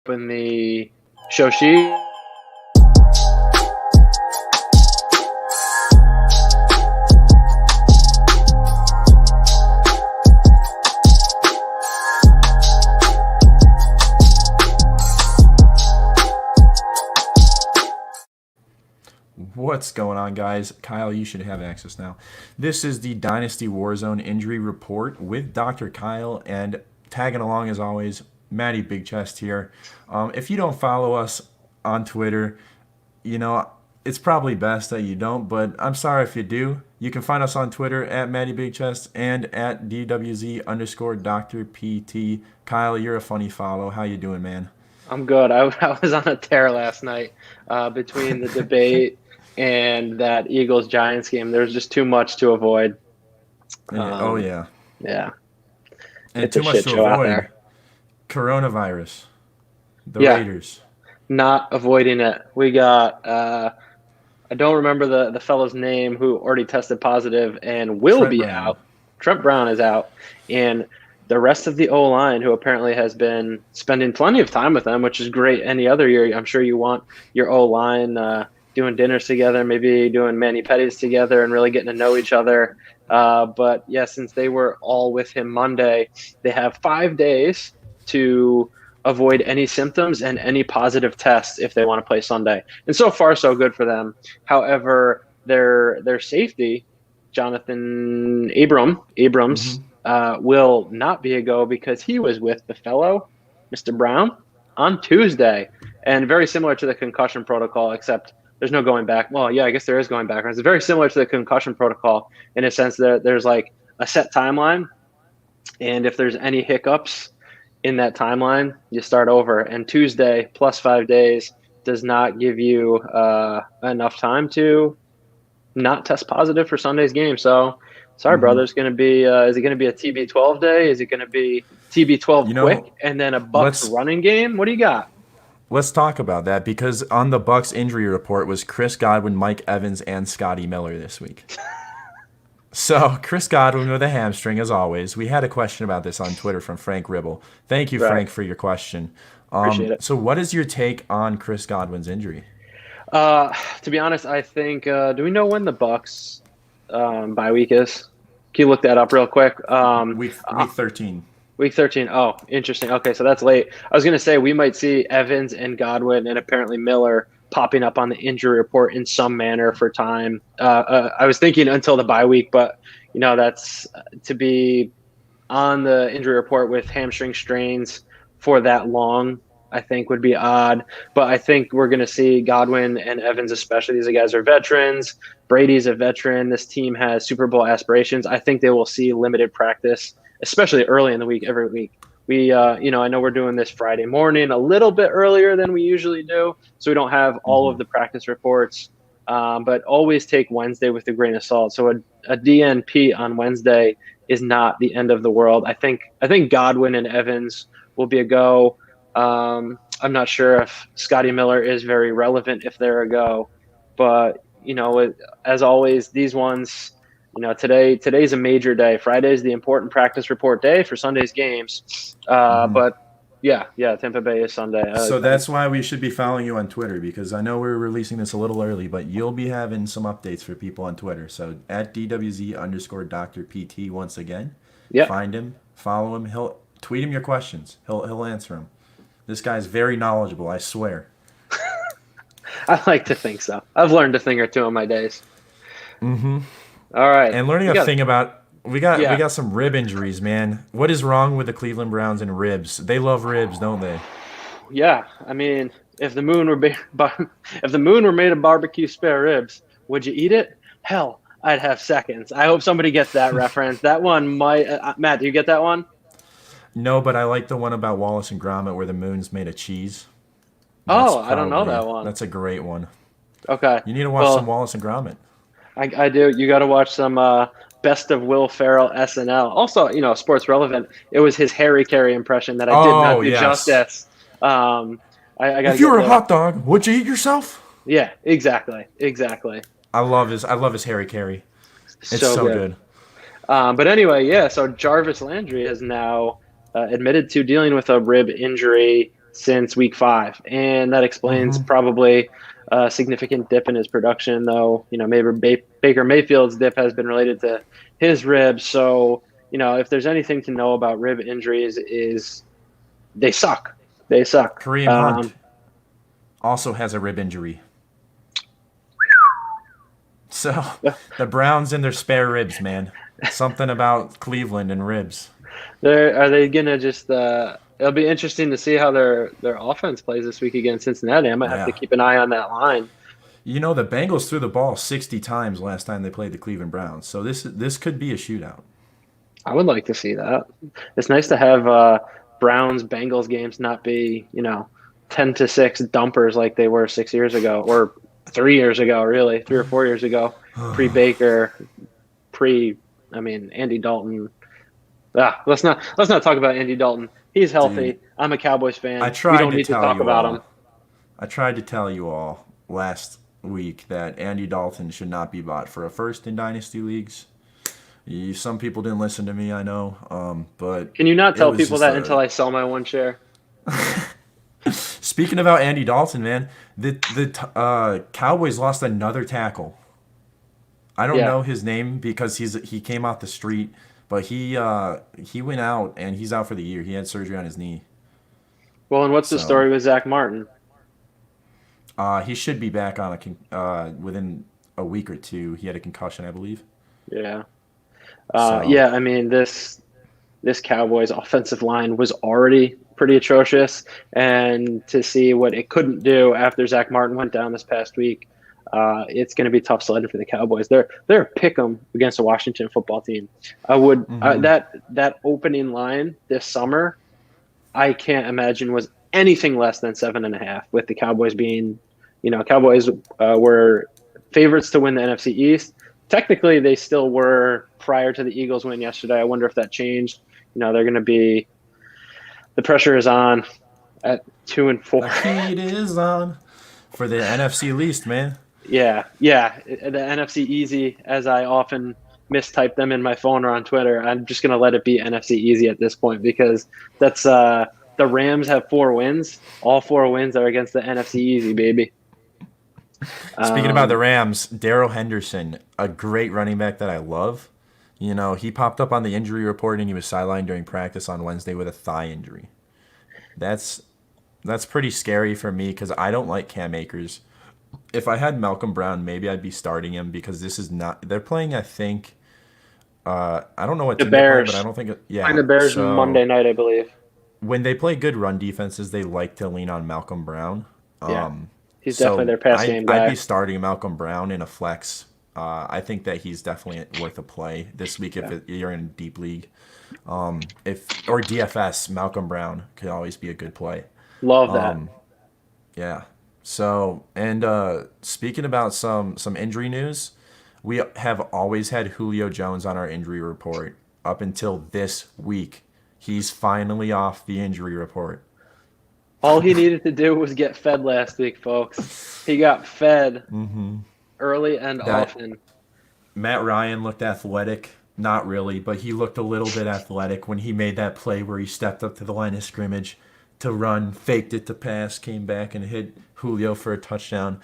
open the show sheet. What's going on, guys? Kyle, you should have access now. This is the Dynasty Warzone Injury Report with Dr. Kyle, and tagging along as always, Matty Big Chest here. If you don't follow us on Twitter, it's probably best that you don't, but I'm sorry if you do. You can find us on Twitter at Matty Big Chest and at DWZ_Dr. PT. Kyle, you're a funny follow. How you doing, man? I'm good. I was on a tear last night between the debate and that Eagles-Giants game. There's just too much to avoid. Yeah. Yeah. And It's too a much shit to show out avoid. there. Coronavirus. The Yeah. Raiders. Not avoiding it. We got I don't remember the fellow's name who already tested positive and will Trent be Brown. out. Trent Brown is out. And the rest of the O-line, who apparently has been spending plenty of time with them, which is great any other year. I'm sure you want your O-line doing dinners together, maybe doing mani-pedis together and really getting to know each other. But, yeah, since they were all with him Monday, they have 5 days to avoid any symptoms and any positive tests if they want to play Sunday. And so far, so good for them. However, their safety, Jonathan Abrams, will not be a go because he was with the fellow, Mr. Brown, on Tuesday. And very similar to the concussion protocol, except there's no going back. Well, yeah, I guess there is going back. It's very similar to the concussion protocol in a sense that there's like a set timeline. And if there's any hiccups in that timeline, you start over. And Tuesday plus 5 days does not give you enough time to not test positive for Sunday's game. So, sorry, brother. It's going to be. Is it going to be a TB12 day? Is it going to be TB12 quick and then a Bucks running game? What do you got? Let's talk about that, because on the Bucks injury report was Chris Godwin, Mike Evans, and Scotty Miller this week. So, Chris Godwin with a hamstring, as always. We had a question about this on Twitter from Frank Ribble. Thank you, Frank, for your question. Appreciate it. So, what is your take on Chris Godwin's injury? To be honest, I think. Do we know when the Bucks bye week is? Can you look that up real quick? Week 13. Week 13. Oh, interesting. Okay, so that's late. I was going to say we might see Evans and Godwin and apparently Miller popping up on the injury report in some manner for time. I was thinking until the bye week, but that's to be on the injury report with hamstring strains for that long, I think would be odd. But I think we're going to see Godwin and Evans especially. These guys are veterans. Brady's a veteran. This team has Super Bowl aspirations. I think they will see limited practice, especially early in the week, every week. We, I know we're doing this Friday morning a little bit earlier than we usually do, so we don't have all of the practice reports. But always take Wednesday with a grain of salt. So a DNP on Wednesday is not the end of the world. I think Godwin and Evans will be a go. I'm not sure if Scotty Miller is very relevant if they're a go, but as always, these ones. Today's a major day. Friday's the important practice report day for Sunday's games. But yeah, Tampa Bay is Sunday. So that's why we should be following you on Twitter, because I know we're releasing this a little early, but you'll be having some updates for people on Twitter. So at DWZ_Dr. PT once again. Yeah. Find him, follow him. He'll tweet him your questions. He'll answer them. This guy's very knowledgeable, I swear. I like to think so. I've learned a thing or two in my days. All right. And learning a thing about we got some rib injuries, man. What is wrong with the Cleveland Browns and ribs? They love ribs, don't they? Yeah, I mean, if the moon were made of barbecue spare ribs, would you eat it? Hell, I'd have seconds. I hope somebody gets that reference. That one might. Matt, do you get that one? No, but I like the one about Wallace and Gromit where the moon's made of cheese. I don't know that one. That's a great one. Okay. You need to watch some Wallace and Gromit. I do. You got to watch some Best of Will Ferrell SNL. Also, sports relevant. It was his Harry Carey impression that I did not do justice. If you were a hot dog, would you eat yourself? Yeah, exactly. I love his Harry Carey. It's so good. But anyway, yeah. So Jarvis Landry is now admitted to dealing with a rib injury. since week 5, and that explains Mm-hmm. probably a significant dip in his production. Though maybe Baker Mayfield's dip has been related to his ribs. So if there's anything to know about rib injuries, is they suck. They suck. Kareem Hunt also has a rib injury. So the Browns and their spare ribs, man. Something about Cleveland and ribs. Are they gonna just? It'll be interesting to see how their offense plays this week against Cincinnati. I might have to Yeah. keep an eye on that line. The Bengals threw the ball 60 times last time they played the Cleveland Browns. So this could be a shootout. I would like to see that. It's nice to have Browns Bengals games not be 10-6 dumpers like they were 6 years ago, or 3 years ago, really 3 or 4 years ago, pre Baker, pre. I mean, Andy Dalton. Let's not talk about Andy Dalton. He's healthy. Dude, I'm a Cowboys fan. I We tried don't to need to tell talk you about him. all. I tried to tell you all last week that Andy Dalton should not be bought for a first in dynasty leagues. Some people didn't listen to me, I know, but Can you not it tell was people just that until I sell my one share? Speaking about Andy Dalton, man, the Cowboys lost another tackle. I don't Yeah. know his name because he came off the street, but he went out and he's out for the year. He had surgery on his knee, Well, and what's the so story with Zach Martin? he should be back on within a week or two. He had a concussion, I believe. Yeah. So Yeah, I mean this Cowboys offensive line was already pretty atrocious, and to see what it couldn't do after Zach Martin went down this past week, it's going to be tough sledding for the Cowboys. They're a pick 'em against the Washington football team. I would hmm that opening line this summer, I can't imagine was anything less than 7.5. With the Cowboys being, Cowboys were favorites to win the NFC East. Technically, they still were prior to the Eagles win yesterday. I wonder if that changed. They're going to be the pressure is on at 2-4. the heat is on for the NFC least, man. Yeah. The NFC easy, as I often mistype them in my phone or on Twitter. I'm just going to let it be NFC easy at this point because that's the Rams have 4 wins. All 4 wins are against the NFC easy, baby. Speaking about the Um, Rams, Darrell Henderson, a great running back that I love. He popped up on the injury report and he was sidelined during practice on Wednesday with a thigh injury. That's that's pretty scary for me because I don't like Cam Akers. If I had Malcolm Brown, maybe I'd be starting him because this is not. They're playing, I think. I don't know what the team they're playing, but I Bears. don't think. Playing Yeah. the Bears So Monday night, I believe. when they play good run defenses, they like to lean on Malcolm Brown. Yeah, Um, he's definitely so their pass I'd game I'd be guy. starting Malcolm Brown in a flex. I think that he's definitely worth a play this week if Yeah, you're in a deep league. If or DFS, Malcolm Brown could always be a good play. love that. Yeah. So and speaking about some injury news, we have always had Julio Jones on our injury report up until this week. He's finally off the injury report. All he needed to do was get fed last week, folks. He got fed early and That often. Matt Ryan looked athletic. Not really, but he looked a little bit athletic when he made that play where he stepped up to the line of scrimmage to run, faked it to pass, came back and hit Julio for a touchdown.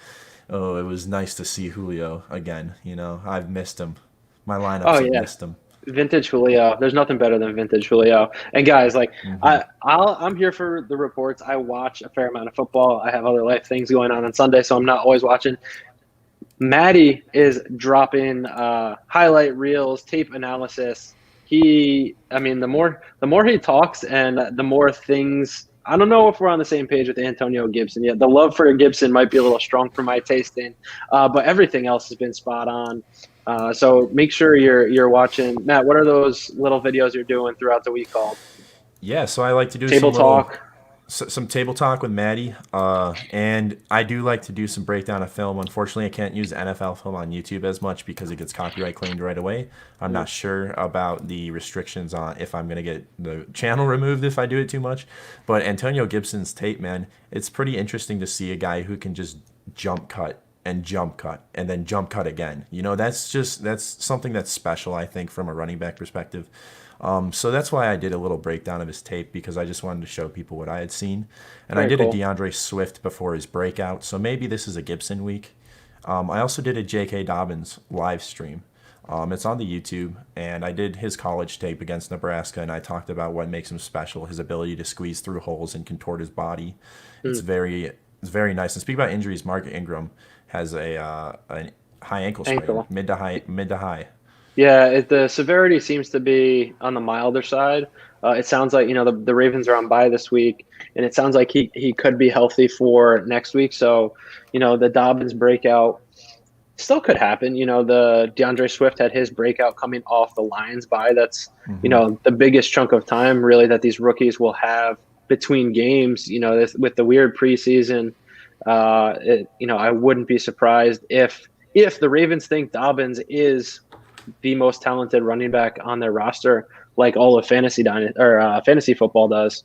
Oh, it was nice to see Julio again. I've missed him. My Oh lineups have yeah, missed him. vintage Julio. There's nothing better than vintage Julio. And guys, like I'm here for the reports. I watch a fair amount of football. I have other life things going on Sunday, so I'm not always watching. Maddie is dropping highlight reels, tape analysis. I mean, the more he talks and the more things. I don't know if we're on the same page with Antonio Gibson yet. The love for Gibson might be a little strong for my tasting, but everything else has been spot on. So make sure you're watching. Matt, what are those little videos you're doing throughout the week called? Yeah, so I like to do Table talk. some table talk with Maddie, and I do like to do some breakdown of film. Unfortunately, I can't use NFL film on YouTube as much because it gets copyright claimed right away. I'm not sure about the restrictions on if I'm gonna get the channel removed if I do it too much. But Antonio Gibson's tape, man, it's pretty interesting to see a guy who can just jump cut and jump cut and then jump cut again. That's something that's special, I think, from a running back perspective. So that's why I did a little breakdown of his tape because I just wanted to show people what I had seen. And I Very did a cool. DeAndre Swift before his breakout, so maybe this is a Gibson week. I also did a J.K. Dobbins live stream. It's on the YouTube, and I did his college tape against Nebraska, and I talked about what makes him special, his ability to squeeze through holes and contort his body. Mm. It's very nice. And speak about injuries, Mark Ingram has a high ankle sprain, Ankle. mid to high. Yeah, the severity seems to be on the milder side. It sounds like, the Ravens are on bye this week, and it sounds like he could be healthy for next week. So, the Dobbins breakout still could happen. The DeAndre Swift had his breakout coming off the Lions bye. That's, Hmm. the biggest chunk of time really that these rookies will have between games. With the weird preseason, I wouldn't be surprised if the Ravens think Dobbins is the most talented running back on their roster, like all of fantasy football does,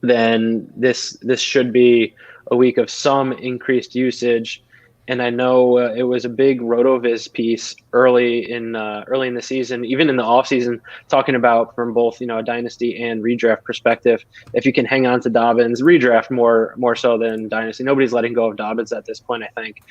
then this should be a week of some increased usage. And I know it was a big RotoViz piece early in the season, even in the offseason, talking about from both a dynasty and redraft perspective. If you can hang on to Dobbins, redraft more so than dynasty. Nobody's letting go of Dobbins at this point, I think.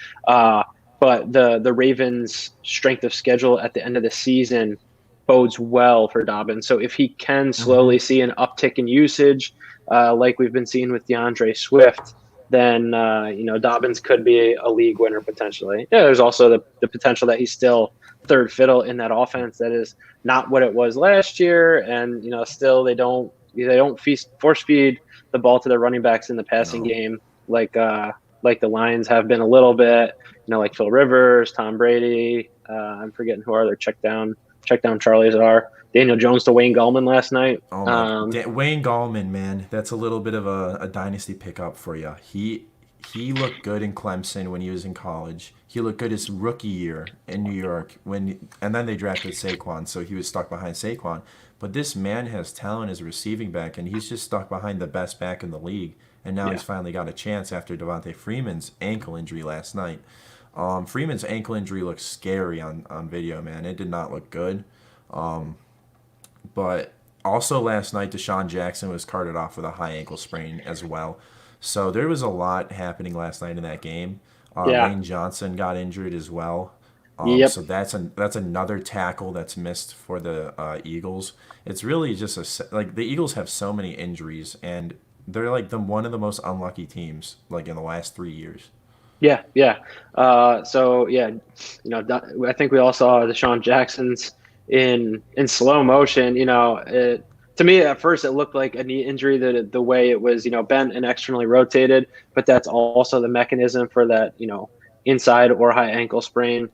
But the Ravens' strength of schedule at the end of the season bodes well for Dobbins. So if he can Hmm. slowly see an uptick in usage, like we've been seeing with DeAndre Swift, then Dobbins could be a league winner potentially. Yeah, there's also the potential that he's still third fiddle in that offense that is not what it was last year, and still they don't force feed the ball to their running backs in the passing No. game like the Lions have been a little bit. Like Phil Rivers, Tom Brady. I'm forgetting who our other check down Charlies are. Daniel Jones to Wayne Gallman last night. Oh my, Wayne Gallman, man, that's a little bit of a dynasty pickup for you. He looked good in Clemson when he was in college. He looked good his rookie year in New York and then they drafted Saquon, so he was stuck behind Saquon. But this man has talent as a receiving back, and he's just stuck behind the best back in the league. And now Yeah, he's finally got a chance after Devontae Freeman's ankle injury last night. Freeman's ankle injury looks scary on video, man. It did not look good. But also last night, Deshaun Jackson was carted off with a high ankle sprain as well. So there was a lot happening last night in that game. yeah, Lane Johnson got injured as well. So yep. that's another tackle that's missed for the Eagles. It's really just like the Eagles have so many injuries, and they're like one of the most unlucky teams like in the last 3 years. Yeah, yeah. So yeah, I think we all saw Deshaun Jackson's in slow motion. To me at first it looked like a knee injury, the way it was bent and externally rotated, but that's also the mechanism for that inside or high ankle sprain.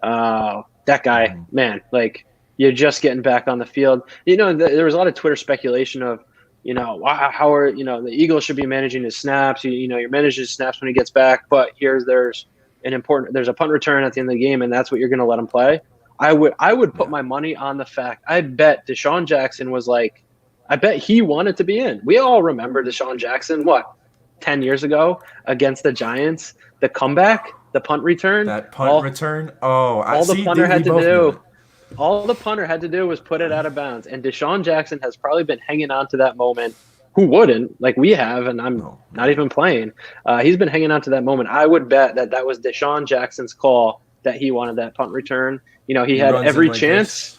That guy, Hmm. man, like you're just getting back on the field. There was a lot of Twitter speculation of how are the Eagles should be managing his snaps. You're managing his snaps when he gets back, but there's a punt return at the end of the game, and that's what you're going to let him play. I would put Yeah. my money on the fact. I bet Deshaun Jackson was like, I bet he wanted to be in. We all remember Deshaun Jackson, what, 10 years ago against the Giants, the comeback, the punt return, That punt all return. Oh, I all the see, punter dude. We had to both knew do it. all the punter had to do was put it out of bounds. And Deshaun Jackson has probably been hanging on to that moment. Who wouldn't? Like we have, and I'm Oh not man, even playing. He's been hanging on to that moment. I would bet that was Deshaun Jackson's call that he wanted that punt return. He he had runs in every like chance. this.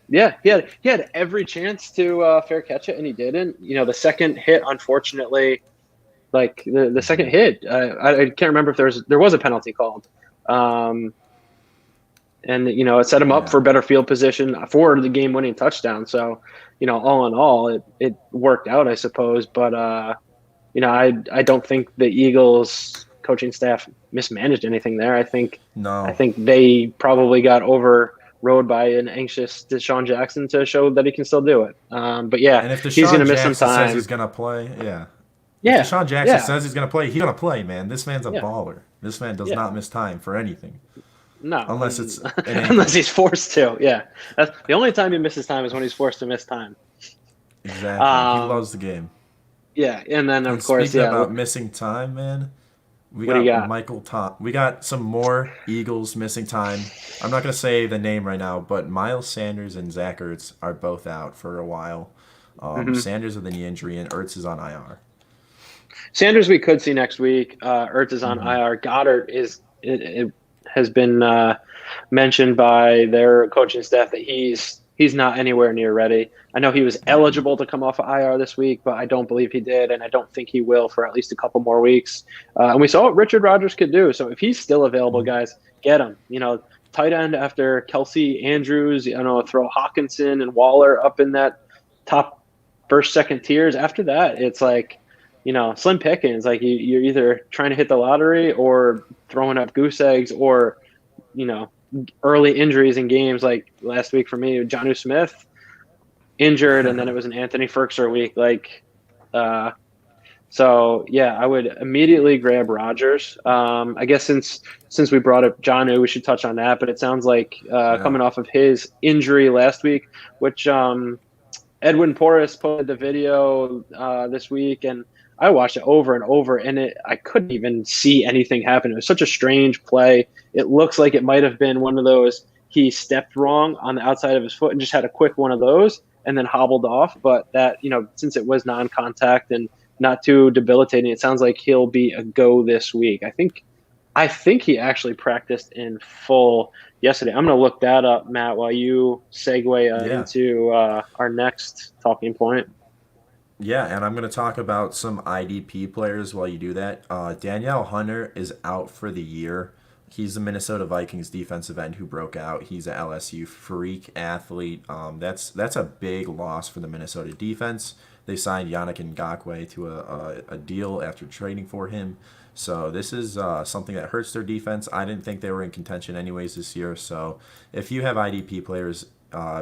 Yeah, he had every chance to fair catch it, and he didn't. The second hit, unfortunately, like the second Hmm. hit, I can't remember if there was a penalty called. Um, and it set him up Yeah. for better field position for the game-winning touchdown. So, all in all, it worked out, I suppose. But I don't think the Eagles coaching staff mismanaged anything there. I No. think they probably got overrode by an anxious Deshaun Jackson to show that he can still do it. But yeah, And if he's Deshaun gonna miss some Jackson says time. he's gonna play, yeah. If Yeah, Deshaun Jackson yeah, says he's gonna play, man. This man's a yeah, baller. This man does yeah. not miss time for anything, No, unless it's an unless ankle. he's forced to. Yeah, that's the only time he misses time is when he's forced to miss time. Exactly. He Um, loves the game. yeah, and then And of course, speaking yeah, about missing time, man, We What do you got got? Michael Tom. We got some more Eagles missing time. I'm not gonna say the name right now, but Miles Sanders and Zach Ertz are both out for a while. Hmm. Sanders with a knee injury and Ertz is on IR. Sanders we could see next week. Ertz is on Hmm. IR. Goddard it has been mentioned by their coaching staff that he's not anywhere near ready. I know he was eligible to come off of IR this week, but I don't believe he did, and I don't think he will for at least a couple more weeks. And we saw what Richard Rodgers could do. So if he's still available, guys, get him. Tight end after Kelsey, Andrews. Throw Hawkinson and Waller up in that top first, second tiers. After that, it's like slim pickings. Like you're either trying to hit the lottery or throwing up goose eggs, or you know early injuries in games like last week for me, Jonnu Smith injured, and then it was an Anthony Firkser week. Uh, so yeah, I would immediately grab Rodgers. I guess since we brought up Jonnu, we should touch on that. But it sounds like Yeah. coming off of his injury last week, which Edwin Porras posted the video this week, and I watched it over and over, and I couldn't even see anything happen. It was such a strange play. It looks like it might have been one of those he stepped wrong on the outside of his foot and just had a quick one of those and then hobbled off. But that, since it was non-contact and not too debilitating, it sounds like he'll be a go this week. I think he actually practiced in full yesterday. I'm going to look that up, Matt, while you segue Yeah. into our next talking point. Yeah, and I'm going to talk about some IDP players while you do that. Danielle Hunter is out for the year. He's the Minnesota Vikings defensive end who broke out. He's an LSU freak athlete. That's a big loss for the Minnesota defense. They signed Yannick Ngakoue to a deal after trading for him. So this is something that hurts their defense. I didn't think they were in contention anyways this year. So if you have IDP players,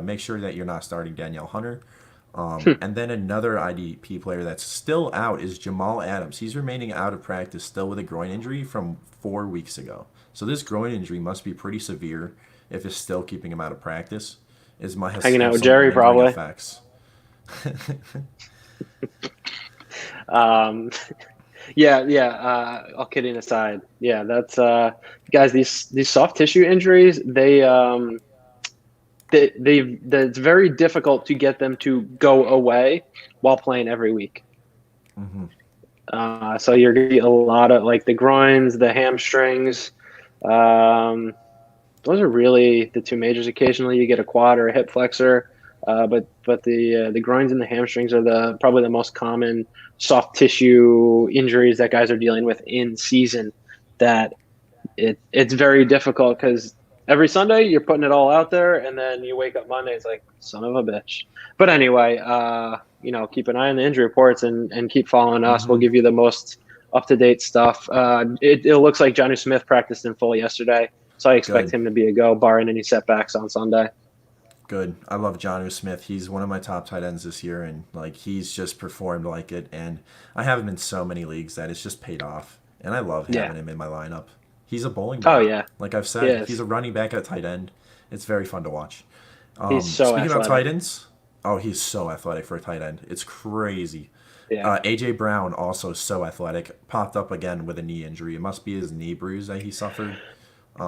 make sure that you're not starting Danielle Hunter. And then another IDP player that's still out is Jamal Adams. He's remaining out of practice still with a groin injury from 4 weeks ago. So this groin injury must be pretty severe if it's still keeping him out of practice. Is might Hanging out have with some Jerry, lingering probably. effects. Um, yeah, yeah. All kidding aside, yeah, that's guys. These soft tissue injuries, it's very difficult to get them to go away while playing every week. Hmm. So you're gonna get a lot of like the groins, the hamstrings. Um, those are really the two majors. Occasionally, you get a quad or a hip flexor, but the groins and the hamstrings are probably the most common soft tissue injuries that guys are dealing with in season. That it's very difficult because every Sunday you're putting it all out there, and then you wake up Monday, it's like son of a bitch. But anyway, keep an eye on the injury reports and keep following us. We'll Hmm. give you the most up to date stuff. It looks like Johnny Smith practiced in full yesterday, so I expect Good. him to be a go, barring any setbacks on Sunday. Good. I love Jonnu Smith. He's one of my top tight ends this year, and like he's just performed like it. And I have him in so many leagues that it's just paid off. And I love Yeah. having him in my lineup. He's a bowling Oh ball. yeah. Like I've He said, he's is. a running back at tight end. It's very fun to watch. He's so Speaking about tight athletic. ends, oh, he's so athletic for a tight end. It's crazy. Yeah. AJ Brown also so athletic. Popped up again with a knee injury. It must be his knee bruise that he suffered.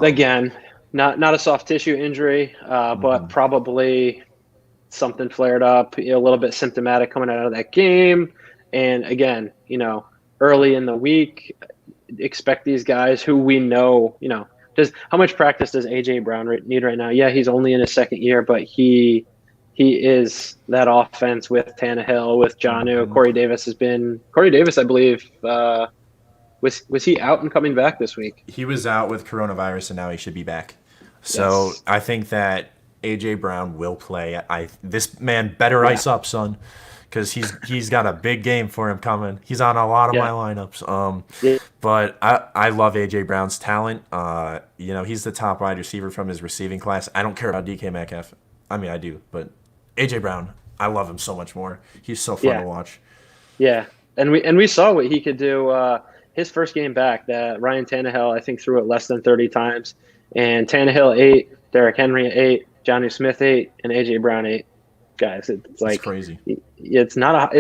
Again, not a soft tissue injury, but Hmm. probably something flared up, a little bit symptomatic coming out of that game. And again, early in the week, expect these guys who we know, does how much practice does AJ Brown need right now? Yeah, he's only in his second year, but he is that offense with Tannehill, with Jonnu. Hmm. Corey Davis, I believe, was he out and coming back this week? He was out with coronavirus and now he should be back. So Yes. I think that AJ Brown will play. This man better Yeah. ice up, son, because he's got a big game for him coming. He's on a lot of my Yeah. lineups. Yeah. But I love AJ Brown's talent. He's the top wide receiver from his receiving class. I don't care about DK Metcalf. I mean, I do, but AJ Brown, I love him so much more. He's so fun to Yeah. watch. Yeah. And we saw what he could do. His first game back, that Ryan Tannehill, I think, threw it less than 30 times. And Tannehill 8, Derrick Henry 8, Johnny Smith 8, and AJ Brown 8. guys. It's It's like crazy. it's not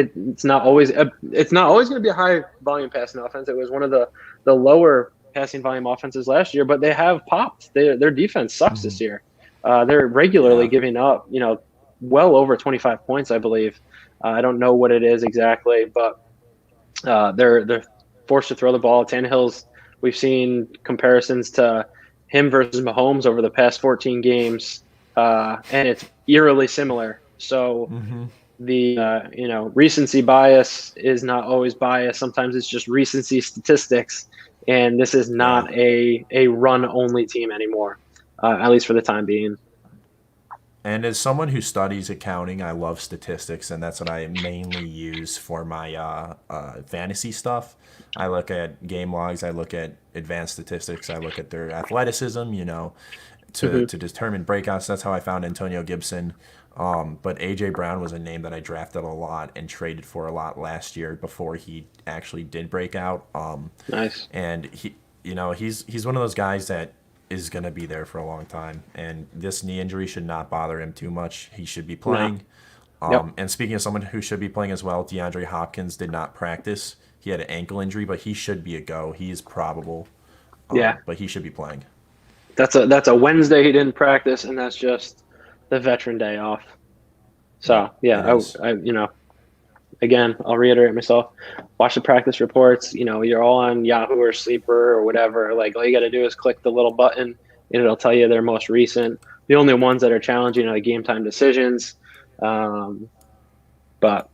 always going to be a high volume passing offense. It was one of the lower passing volume offenses last year, but they have popped. Their defense sucks Hmm. this year. They're regularly Yeah. giving up, well over 25 points, I believe. I don't know what it is exactly, but they're forced to throw the ball. Tannehill's, we've seen comparisons to him versus Mahomes over the past 14 games, and it's eerily similar. So Hmm. the recency bias is not always bias. Sometimes it's just recency statistics, and this is Yeah. not a run only team anymore, at least for the time being. And as someone who studies accounting, I love statistics, and that's what I mainly use for my fantasy stuff. I look at game logs, I look at advanced statistics, I look at their athleticism, Hmm. to determine breakouts. That's how I found Antonio Gibson. But AJ Brown was a name that I drafted a lot and traded for a lot last year before he actually did break out. Nice. And he's one of those guys that is going to be there for a long time. And this knee injury should not bother him too much. He should be No. playing. Yep. And speaking of someone who should be playing as well, DeAndre Hopkins did not practice. He had an ankle injury, but he should be a go. He is probable, Yeah. but he should be playing. That's a Wednesday he didn't practice, and that's just the veteran day off. Yeah, So yeah, it is. again, I'll reiterate myself. Watch the practice reports. You're all on Yahoo or Sleeper or whatever. Like all you got to do is click the little button, and it'll tell you their most recent. The only ones that are challenging are the game time decisions. But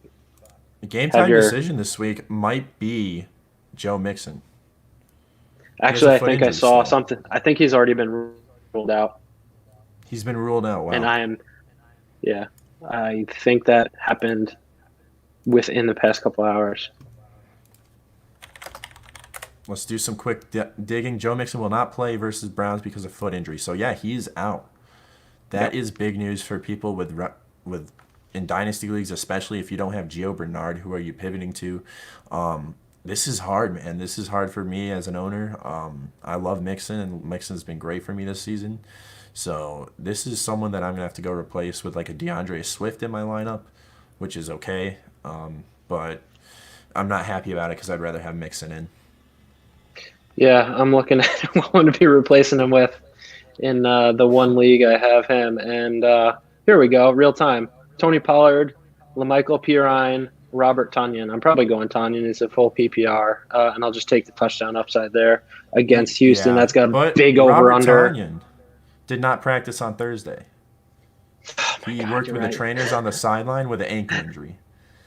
The game have time your decision this week might be Joe Mixon. He has a actually, I foot think I injury saw still. something. I think he's already been ruled out, He's been ruled out. and Wow. I am yeah. I think that happened within the past couple hours. Let's do some quick digging. Joe Mixon will not play versus Browns because of foot injury. So yeah, he's out. That Yep. is big news for people with in dynasty leagues, especially if you don't have Gio Bernard. Who are you pivoting to? This is hard, man. This is hard for me as an owner. I love Mixon, and Mixon's been great for me this season. So this is someone that I'm gonna have to go replace with like a DeAndre Swift in my lineup, which is okay. But I'm not happy about it because I'd rather have Mixon in. Yeah, I'm looking at one to be replacing him with in the one league I have him. And here we go, real time. Tony Pollard, Lamichael Pirine, Robert Tunyon. I'm probably going Tunyon. He's a full PPR, and I'll just take the touchdown upside there against Houston. Yeah, That's got a but big over Robert under. Tonyan did not practice on Thursday. Oh my He God, worked you're with the right. trainers on the sideline with an ankle injury.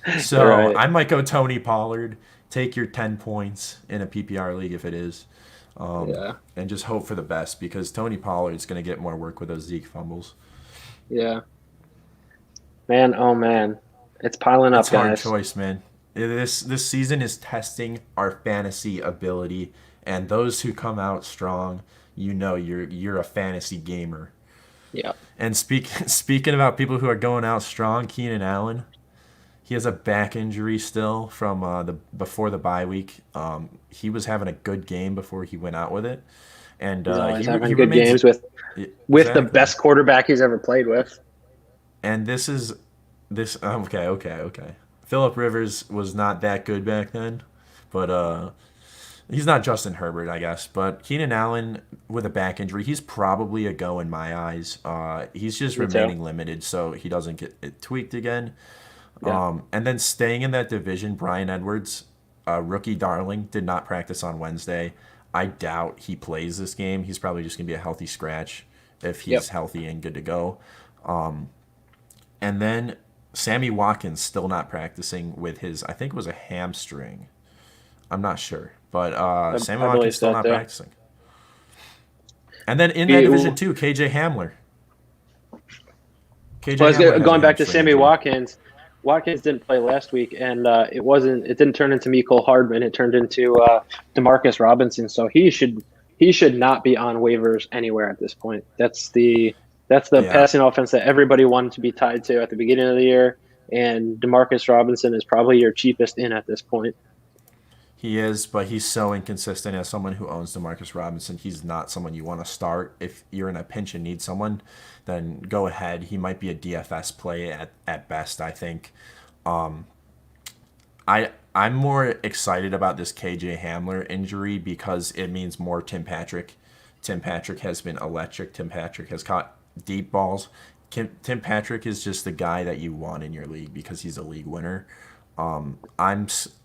You're So right. I might go Tony Pollard. Take your 10 points in a PPR league if it is, Yeah, and just hope for the best because Tony Pollard's going to get more work with those Zeke fumbles. yeah. Man, oh man, it's piling It's up, a hard guys. choice, man. This season is testing our fantasy ability, and those who come out strong, you're a fantasy gamer. Yeah. And speaking about people who are going out strong, Keenan Allen, he has a back injury still from the before the bye week. He was having a good game before he went out with it, and He's always he having good remains games with the exactly. best quarterback he's ever played with. And this okay. Philip Rivers was not that good back then, but he's not Justin Herbert, I guess. But Keenan Allen with a back injury, he's probably a go in my eyes. He's just Me too. remaining limited, so he doesn't get it tweaked again. Yeah. And then staying in that division, Brian Edwards, rookie darling, did not practice on Wednesday. I doubt he plays this game. He's probably just going to be a healthy scratch if he's Yep. healthy and good to go. And then Sammy Watkins still not practicing with his, I think it was a hamstring. I'm not sure. But Sammy I Watkins believe still so not too. practicing. And then in that division You, too, KJ Hamler. well, KJ Hamler has a going back to hamstring Sammy injury. Watkins. Watkins didn't play last week, and it didn't turn into Mecole Hardman. It turned into Demarcus Robinson. So he should not be on waivers anywhere at this point. That's the Yeah. passing offense that everybody wanted to be tied to at the beginning of the year, and Demarcus Robinson is probably your cheapest in at this point. He is, but he's so inconsistent. As someone who owns Demarcus Robinson, he's not someone you want to start. If you're in a pinch and need someone, then go ahead. He might be a DFS play at best, I think. I'm more excited about this KJ Hamler injury because it means more Tim Patrick. Tim Patrick has been electric. Tim Patrick has caught deep balls. Tim Patrick is just the guy that you want in your league because he's a league winner.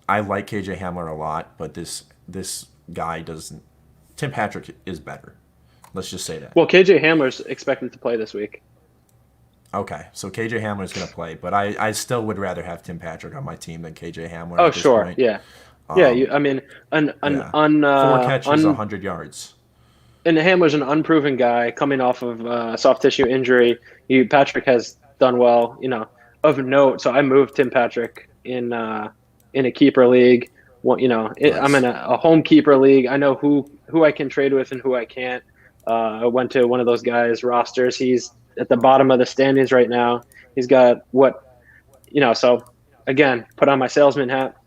I like KJ Hamler a lot, but this guy doesn't. Tim Patrick is better. Let's just say that. Well, KJ Hamler's expected to play this week. Okay, so KJ Hamler is going to play, but I still would rather have Tim Patrick on my team than KJ Hamler. Oh, at this sure, point. yeah, yeah. I mean, Yeah. 4 catches, 100 yards. and Hamler's an unproven guy coming off of soft tissue injury. Patrick has done well, of note. So I moved Tim Patrick in a keeper league. Well, Nice. I'm in a home keeper league. I know who I can trade with and who I can't. I went to one of those guys' rosters. He's at the bottom of the standings right now. He's got so again, put on my salesman hat.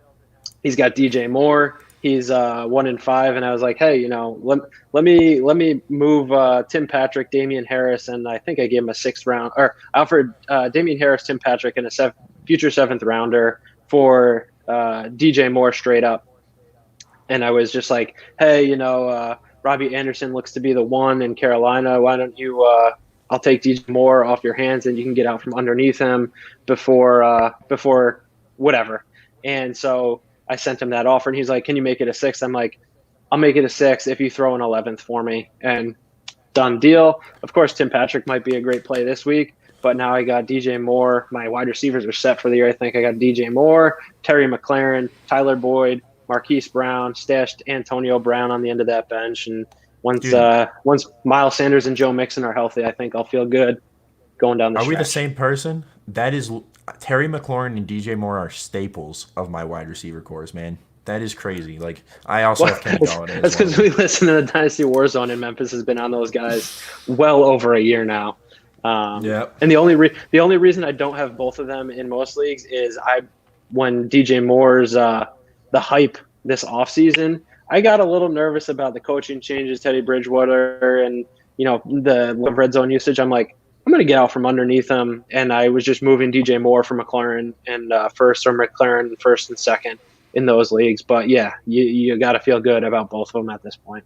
He's got DJ Moore. He's 1-5, and I was like, hey, let me move Tim Patrick, Damian Harris, and I think I gave him a 6th round, or I offered Damian Harris, Tim Patrick, and a future 7th rounder for DJ Moore straight up. And I was just like, hey, Robbie Anderson looks to be the one in Carolina. Why don't you? I'll take DJ Moore off your hands, and you can get out from underneath him before whatever. And so I sent him that offer, and he's like, "Can you make it a 6th?" I'm like, "I'll make it a 6 if you throw an 11th for me." And done deal. Of course, Tim Patrick might be a great play this week, but now I got DJ Moore. My wide receivers are set for the year. I think I got DJ Moore, Terry McLaurin, Tyler Boyd, Marquise Brown, stashed Antonio Brown on the end of that bench, and once Miles Sanders and Joe Mixon are healthy, I think I'll feel good going down the stretch. Are we the same person? That is Terry McLaurin and DJ Moore are staples of my wide receiver cores, man. That is crazy. Like I also have Kenny Galladay. That's because we listen to the Dynasty Warzone, and Memphis has been on those guys well over a year now. Yeah. And the only reason I don't have both of them in most leagues is when DJ Moore's the hype this offseason, I got a little nervous about the coaching changes, Teddy Bridgewater, and the red zone usage. I'm like, I'm going to get out from underneath him, and I was just moving DJ Moore for McLaurin and first, or McLaurin first and second in those leagues. But yeah, you got to feel good about both of them at this point.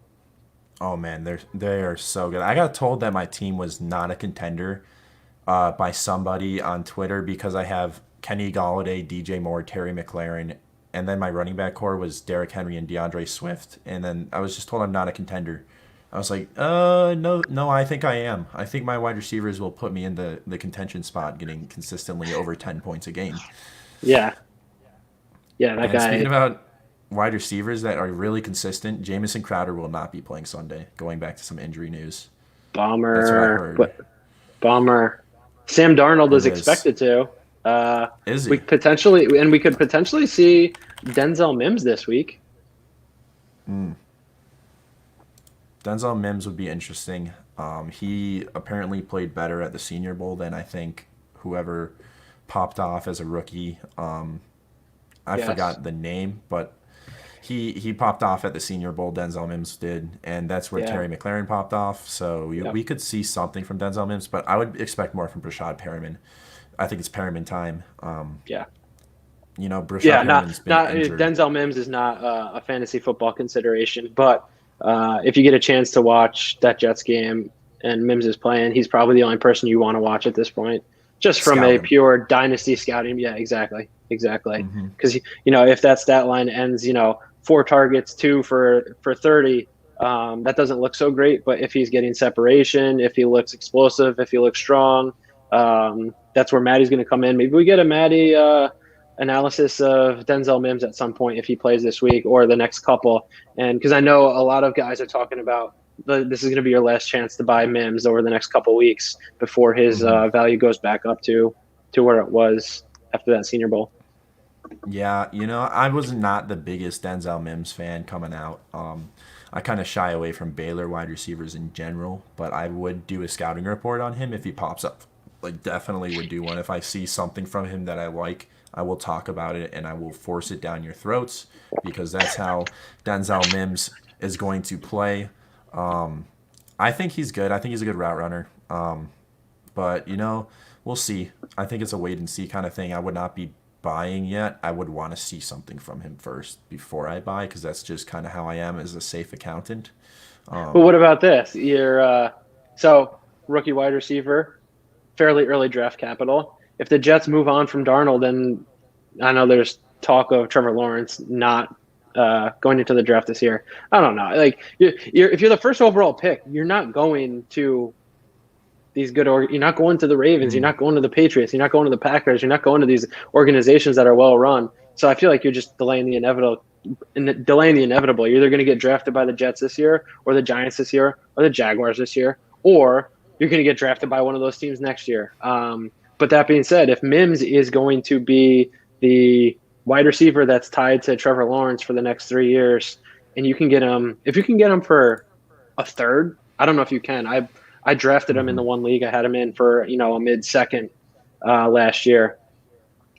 Oh man, they are so good. I got told that my team was not a contender by somebody on Twitter because I have Kenny Galladay, DJ Moore, Terry McLaurin, and then my running back core was Derrick Henry and DeAndre Swift. And then I was just told I'm not a contender. I was like, no, I think I am. I think my wide receivers will put me in the contention spot, getting consistently over 10 points a game. Yeah. Yeah, that guy. Speaking about wide receivers that are really consistent, Jamison Crowder will not be playing Sunday, going back to some injury news. Bummer. That's what I heard. Bummer. Sam Darnold is expected to. Is he? We could potentially see Denzel Mims this week. Denzel Mims would be interesting. He apparently played better at the Senior Bowl than I think whoever popped off as a rookie. I forgot the name, but he popped off at the Senior Bowl. Denzel Mims did, and that's where Terry McLaurin popped off. So we could see something from Denzel Mims, but I would expect more from Brashad Perriman. I think it's Perriman time. Brashad Perriman's been injured. Denzel Mims is not a fantasy football consideration, but if you get a chance to watch that Jets game and Mims is playing, he's probably the only person you want to watch at this point, just from a pure dynasty scouting. Yeah, exactly. Because if that stat line ends, 4 targets, 2 for 30, that doesn't look so great. But if he's getting separation, if he looks explosive, if he looks strong, that's where Maddie's going to come in. Maybe we get a Maddie analysis of Denzel Mims at some point if he plays this week or the next couple. And because I know a lot of guys are talking about this is going to be your last chance to buy Mims over the next couple weeks before his value goes back up to where it was after that Senior Bowl. Yeah, I was not the biggest Denzel Mims fan coming out. I kind of shy away from Baylor wide receivers in general, but I would do a scouting report on him if he pops up. Like, definitely would do one if I see something from him that I like. I will talk about it and I will force it down your throats because that's how Denzel Mims is going to play. I think he's good. I think he's a good route runner. But we'll see. I think it's a wait and see kind of thing. I would not be buying yet. I would want to see something from him first before I buy because that's just kind of how I am as a safe accountant. But what about this? You're so rookie wide receiver, fairly early draft capital. If the Jets move on from Darnold, then I know there's talk of Trevor Lawrence not going into the draft this year. I don't know. Like, if you're the first overall pick, you're not going to these you're not going to the Ravens, you're not going to the Patriots, you're not going to the Packers, you're not going to these organizations that are well run. So I feel like you're just delaying the inevitable. You're either going to get drafted by the Jets this year, or the Giants this year, or the Jaguars this year, or you're going to get drafted by one of those teams next year. But that being said, if Mims is going to be the wide receiver that's tied to Trevor Lawrence for the next 3 years, and you can get him, if you can get him for a third, I don't know if you can. I drafted him in the one league. I had him in for a mid-second last year.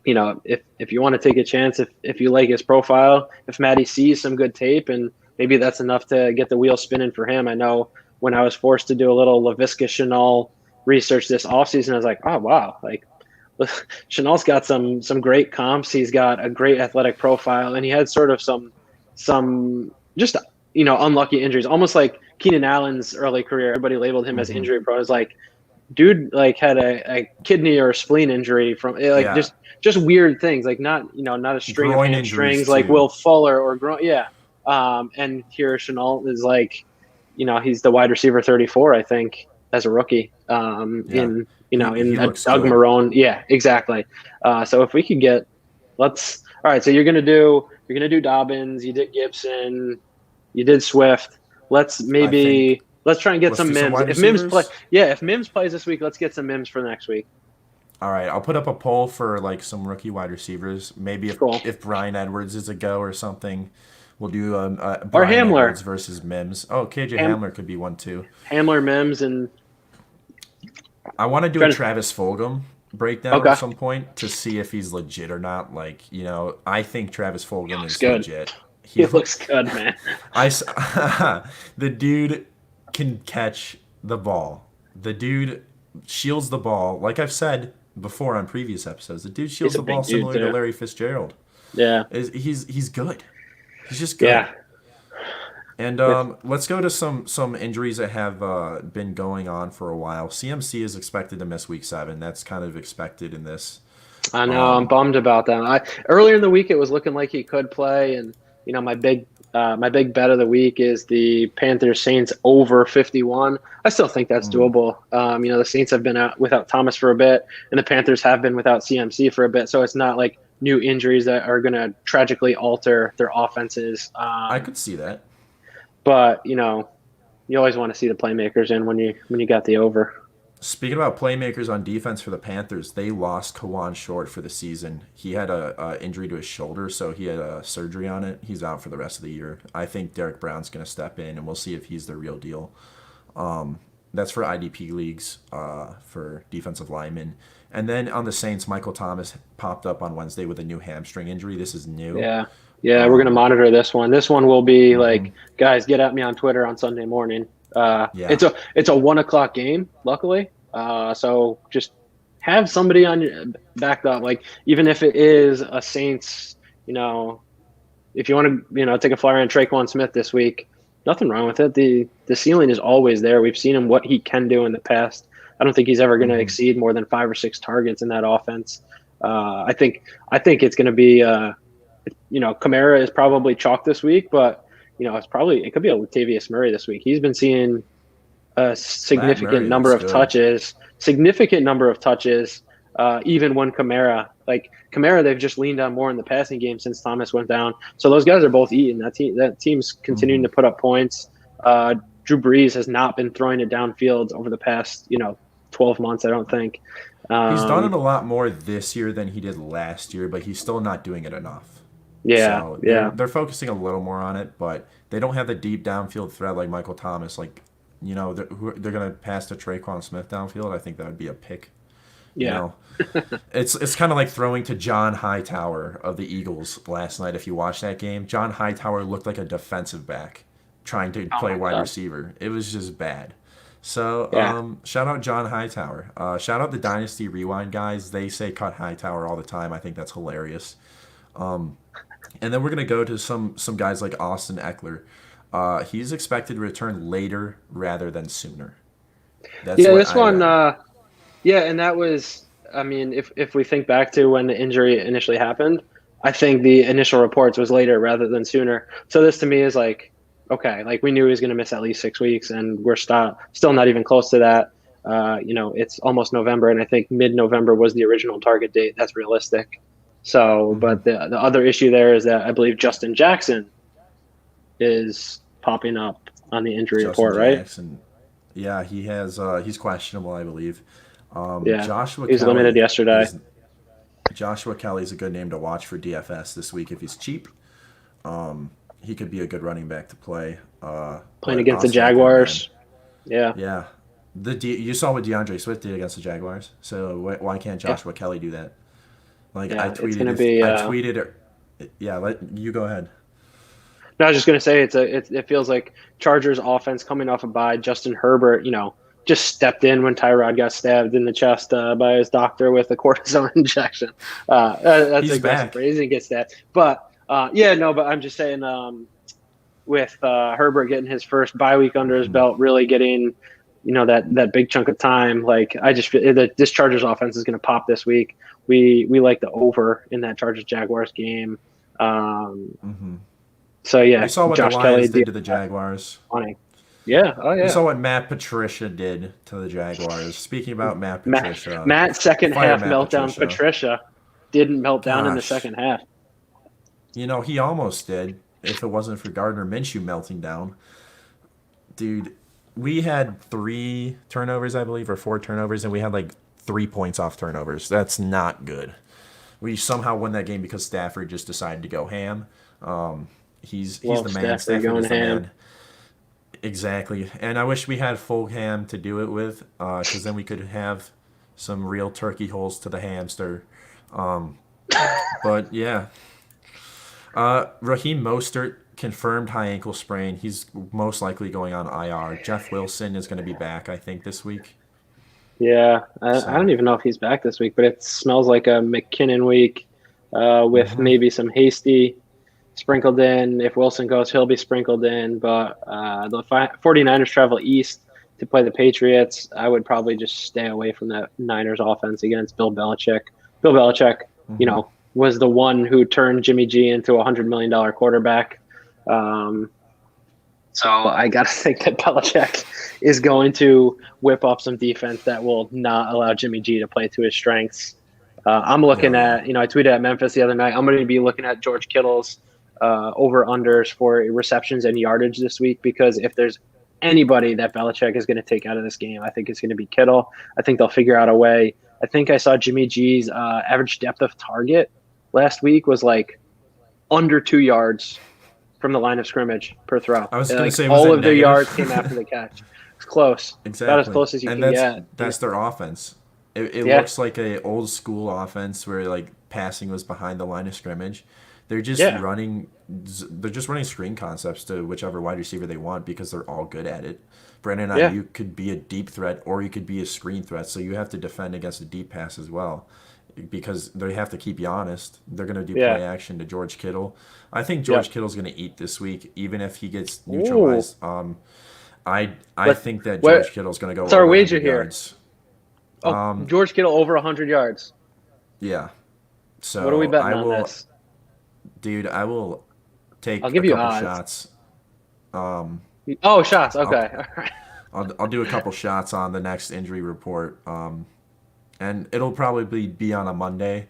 If you want to take a chance, if you like his profile, if Matty sees some good tape, and maybe that's enough to get the wheel spinning for him. I know when I was forced to do a little Laviska Shenault research this offseason, I was like, oh, wow. Like, Shenault's got some great comps. He's got a great athletic profile, and he had sort of some just unlucky injuries, almost like Keenan Allen's early career. Everybody labeled him as injury prone. It's like, dude, like, had a kidney or a spleen injury from just weird things, like not a string of hamstrings like Will Fuller or groin. Yeah. And here Shenault is like, he's the wide receiver 34, I think, as a rookie. In Doug Marrone. Yeah, exactly. So if we could get, all right. So you're gonna do Dobbins. You did Gibson. You did Swift. Let's try and get some Mims. If Mims plays this week, let's get some Mims for next week. All right, I'll put up a poll for like some rookie wide receivers. Maybe if Bryan Edwards is a go or something, we'll do Bryan Edwards versus Mims. Oh, KJ Hamler could be one too. Hamler, Mims, and I want to do a Travis Fulgham breakdown at some point to see if he's legit or not. Like, I think Travis Fulgham is legit. He looks good, man. The dude can catch the ball. The dude shields the ball. Like I've said before on previous episodes, the dude shields the ball similar to Larry Fitzgerald. Yeah. He's good. He's just good. Yeah. And let's go to some injuries that have been going on for a while. CMC is expected to miss Week 7. That's kind of expected in this. I know. I'm bummed about that. Earlier in the week, it was looking like he could play, and my big bet of the week is the Panthers Saints over 51. I still think that's doable. The Saints have been out without Thomas for a bit, and the Panthers have been without CMC for a bit. So it's not like new injuries that are going to tragically alter their offenses. I could see that. But, you always want to see the playmakers in when you got the over. Speaking about playmakers on defense for the Panthers, they lost Kawan Short for the season. He had a injury to his shoulder, so he had a surgery on it. He's out for the rest of the year. I think Derek Brown's going to step in, and we'll see if he's the real deal. That's for IDP leagues for defensive linemen. And then on the Saints, Michael Thomas popped up on Wednesday with a new hamstring injury. This is new. Yeah. Yeah, we're going to monitor this one. This one will be like, guys, get at me on Twitter on Sunday morning. It's a 1:00 game, luckily. So just have somebody on your backed up. Like, even if it is a Saints, if you want to, take a flyer on Traquan Smith this week, nothing wrong with it. The ceiling is always there. We've seen him what he can do in the past. I don't think he's ever going to exceed more than 5 or 6 targets in that offense. I think it's going to be. Kamara is probably chalk this week, but it could be a Latavius Murray this week. He's been seeing a significant number of touches, even when Kamara, they've just leaned on more in the passing game since Thomas went down. So those guys are both eating. That team's continuing to put up points. Drew Brees has not been throwing it downfield over the past 12 months, I don't think. He's done it a lot more this year than he did last year, but he's still not doing it enough. Yeah, so they're focusing a little more on it, but they don't have the deep downfield threat like Michael Thomas. Like, they're going to pass to Traquan Smith downfield. I think that would be a pick. You Yeah. know, it's kind of like throwing to John Hightower of the Eagles last night. If you watched that game, John Hightower looked like a defensive back trying to Oh play my wide God. receiver. It was just bad. So Yeah. shout out John Hightower. Shout out the Dynasty Rewind guys. They say cut Hightower all the time. I think that's hilarious. And then we're gonna go to some guys like Austin Eckler. He's expected to return later rather than sooner. That's Yeah, what this I one, read. yeah, and that was, I mean, if we think back to when the injury initially happened, I think the initial reports was later rather than sooner. So this to me is like, okay, like we knew he was going to miss at least 6 weeks, and we're still not even close to that. It's almost November, and I think mid-November was the original target date. That's realistic. So, Hmm. but the other issue there is that I believe Justin Jackson is popping up on the injury Justin report, right? Jackson. Yeah, he's questionable, I believe. Yeah, Joshua he was limited Kelly yesterday. is Joshua Kelly's a good name to watch for DFS this week if he's cheap. He could be a good running back to play. Playing But against the Austin Eckler, man, Jaguars. Yeah. yeah. You saw what DeAndre Swift did against the Jaguars, so why can't Yeah. Joshua Kelly do that? Like I Yeah. It's tweeted, gonna if be I tweeted, yeah, let you go ahead. no, I was just gonna say it feels like Chargers offense coming off a bye. Justin Herbert, just stepped in when Tyrod got stabbed in the chest by his doctor with a cortisone injection. That's He's aggressive back. phrasing, get stabbed. But yeah, no, but I'm just saying, with Herbert getting his first bye week under his Hmm. belt, really getting, that big chunk of time. Like I just feel that this Chargers offense is going to pop this week. We like the over in that Chargers Jaguars game. Um, Hmm. so We yeah, saw what the Josh Kelly, Lions did to the Jaguars. funny. Yeah. Oh We yeah. saw what Matt Patricia did to the Jaguars. Speaking about Matt Matt Patricia, Matt second fire half Matt meltdown. Patricia. Patricia didn't melt down in the Gosh, second half. he almost did if it wasn't for Gardner Minshew melting down. Dude, we had 3 turnovers, I believe, or 4 turnovers, and we had like 3 points off turnovers. That's not good. We somehow won that game because Stafford just decided to go ham. He's Love the man. Stafford Stafford going is the ham. man. Exactly. And I wish we had full ham to do it with, because then we could have some real turkey holes to the hamster. Um, but yeah, Raheem Mostert confirmed high ankle sprain. He's most likely going on IR. Jeff Wilson is going to be back, I think, this week. Yeah, I don't So, even know if he's back this week, but it smells like a McKinnon week, with hmm. maybe some Hasty sprinkled in. If Wilson goes, he'll be sprinkled in. But the 49ers travel east to play the Patriots. I would probably just stay away from that Niners offense against Bill Belichick. Bill Belichick, Hmm. was the one who turned Jimmy G into $100 million quarterback. Um, so I got to think that Belichick is going to whip up some defense that will not allow Jimmy G to play to his strengths. I'm looking Oh yeah. at, I tweeted at Memphis the other night. I'm going to be looking at George Kittle's over unders for receptions and yardage this week, because if there's anybody that Belichick is going to take out of this game, I think it's going to be Kittle. I think they'll figure out a way. I think I saw Jimmy G's average depth of target last week was like under 2 yards from the line of scrimmage per throw. I was going to Like say, was all it of their negative? yards came after the catch. It's close, about as Exactly. close as you And can that's get. that's their offense. It Yeah, looks like a old school offense where like passing was behind the line of scrimmage. They're just yeah, running they're just running screen concepts to whichever wide receiver they want because they're all good at it. Brandon yeah, Ayuk could be a deep threat or he could be a screen threat, so you have to defend against a deep pass as well because they have to keep you honest. They're going to do yeah, play action to George Kittle. I think yeah. George Kittle's going to eat this week even if he gets Ooh, neutralized. I let think that what? George Kittle's going to go What's our over wager 100 here? yards. Oh, George Kittle over 100 yards. Yeah. What are we So betting I on will, this? dude. I will I'll take a give you couple odds. shots. Um, Oh, shots. I'll Okay, all right. I'll do a couple shots on the next injury report. And it'll probably be on a Monday.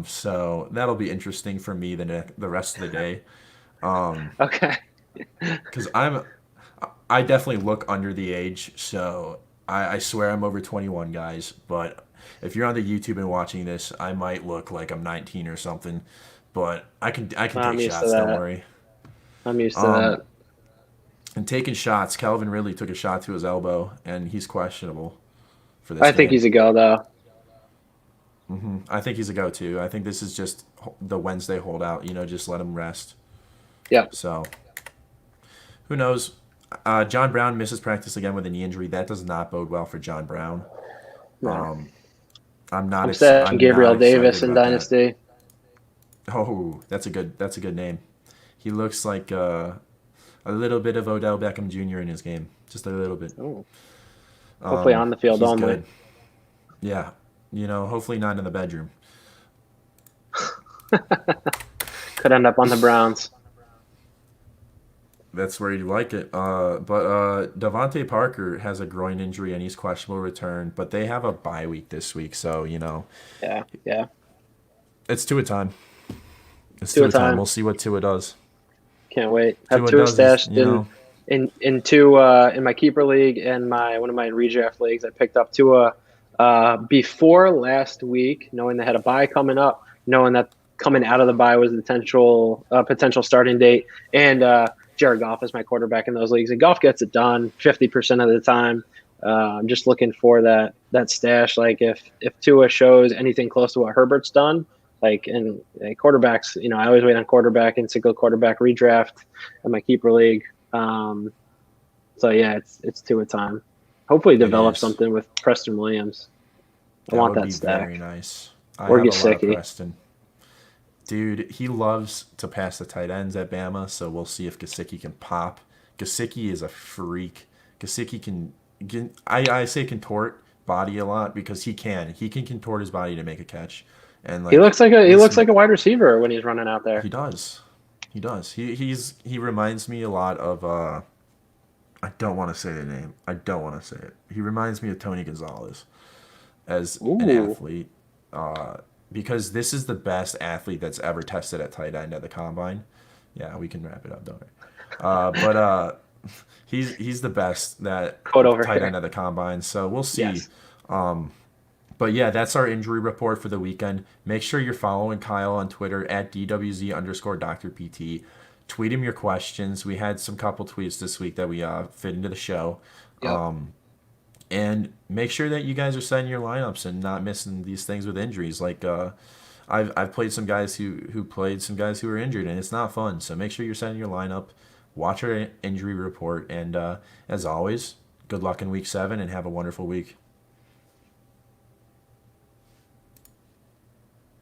So that'll be interesting for me the rest of the day. Okay. Because I definitely look under the age. So I swear I'm over 21, guys. But if you're on the YouTube and watching this, I might look like I'm 19 or something. But I can take I'm used to shots. Don't that. worry. I'm used to Um, that. and taking shots, Calvin Ridley took a shot to his elbow, and he's questionable for this I think game. he's a go though. I think he's a go-to. I think this is just the Wednesday holdout. Just let him rest. Yeah. So who knows? John Brown misses practice again with a knee injury. That does not bode well for John Brown. No. I'm stashing I'm not Gabriel excited Davis in about that. Dynasty. Oh, that's a good name. He looks like a little bit of Odell Beckham Jr. in his game, just a little bit. Oh. Hopefully on the field He's only. good. Yeah, hopefully not in the bedroom. Could end up on the Browns. That's where you like it. But Devontae Parker has a groin injury and he's questionable return. But they have a bye week this week, so Yeah, yeah. it's Tua time. It's Tua Tua time. time. We'll see what Tua does. Can't wait. Have Tua Tua does is stashed in two in my keeper league and one of my redraft leagues. I picked up Tua before last week, knowing they had a bye coming up, knowing that coming out of the bye was the potential starting date, and Jared Goff is my quarterback in those leagues, and Goff gets it done 50% of the time. I'm just looking for that stash. Like if Tua shows anything close to what Herbert's done, like in quarterbacks, I always wait on quarterback and single quarterback redraft in my keeper league. So yeah, it's Tua time. Hopefully It develop is. something with Preston Williams. I That want would that be very stack. nice. I Or have a lot of Gesicki. Preston. Dude, he loves to pass the tight ends at Bama, so we'll see if Gesicki can pop. Gesicki is a freak. Gesicki I say contort body a lot because he can. He can contort his body to make a catch. And He like looks like he this looks like a wide receiver when he's running out there. he does. He does. He reminds me a lot of I don't want to say the name. I don't want to say it. He reminds me of Tony Gonzalez as an Ooh. athlete. Because this is the best athlete that's ever tested at tight end at the combine. Yeah, we can wrap it up, don't worry. But he's the best that Quote over tight end here. at the combine. So we'll see. Yes. But yeah, that's our injury report for the weekend. Make sure you're following Kyle on Twitter at DWZ_Dr. PT. Tweet him your questions. We had some couple tweets this week that we fit into the show. Yep. And make sure that you guys are setting your lineups and not missing these things with injuries. Like I've played some guys who played some guys who were injured, and it's not fun. So make sure you're setting your lineup. Watch our injury report, and as always, good luck in week 7 and have a wonderful week.